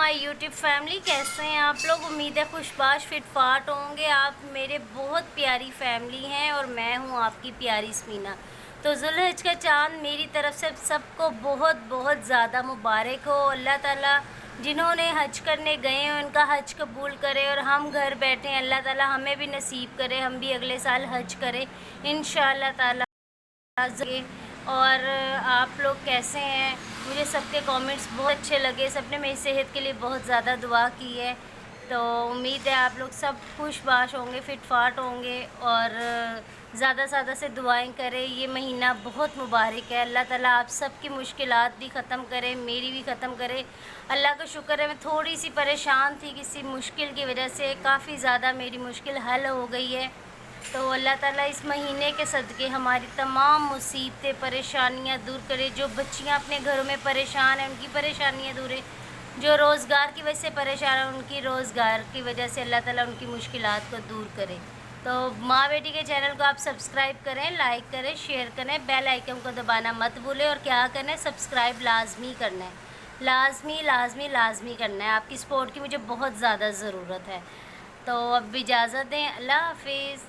My YouTube family, कैसे हैं आप लोग। उम्मीद है खुशबाश फिटफाट होंगे। आप मेरे बहुत प्यारी फैमिली हैं और मैं हूं आपकी प्यारी स्मीना। तो ज़ुल्हज का चाँद मेरी तरफ से सबको बहुत बहुत ज़्यादा मुबारक हो। अल्लाह ताला जिन्होंने हज करने गए हैं उनका हज कबूल करे, और हम घर बैठे हैं अल्लाह ताला हमें भी नसीब करे, हम भी अगले साल हज करें इंशाअल्लाह ताला। और आप लोग कैसे हैं। मुझे सबके कमेंट्स बहुत अच्छे लगे, सबने मेरी सेहत के लिए बहुत ज़्यादा दुआ की है। तो उम्मीद है आप लोग सब खुशबाश होंगे, फिटफाट होंगे, और ज़्यादा से ज़्यादा से दुआएं करें। ये महीना बहुत मुबारक है। अल्लाह ताला आप सब की मुश्किलात भी ख़त्म करे, मेरी भी ख़त्म करे। अल्लाह का शुक्र है मैं थोड़ी सी परेशान थी किसी मुश्किल की वजह से, काफ़ी ज़्यादा मेरी मुश्किल हल हो गई है। तो अल्लाह ताला इस महीने के सदक़े हमारी तमाम मुसीबतें परेशानियां दूर करे। जो बच्चियां अपने घरों में परेशान हैं उनकी परेशानियां दूर है, जो रोज़गार की वजह से परेशान हैं उनकी रोज़गार की वजह से अल्लाह ताला उनकी मुश्किलात को दूर करे। तो माँ बेटी के चैनल को आप सब्सक्राइब करें, लाइक करें, शेयर करें, बेल आइकन को दबाना मत भूलें। और क्या करना है, सब्सक्राइब लाजमी करना है, लाजमी लाजमी लाजमी करना है। आपकी सपोर्ट की मुझे बहुत ज़्यादा ज़रूरत है। तो अब इजाज़त दें, अल्लाह हाफिज़।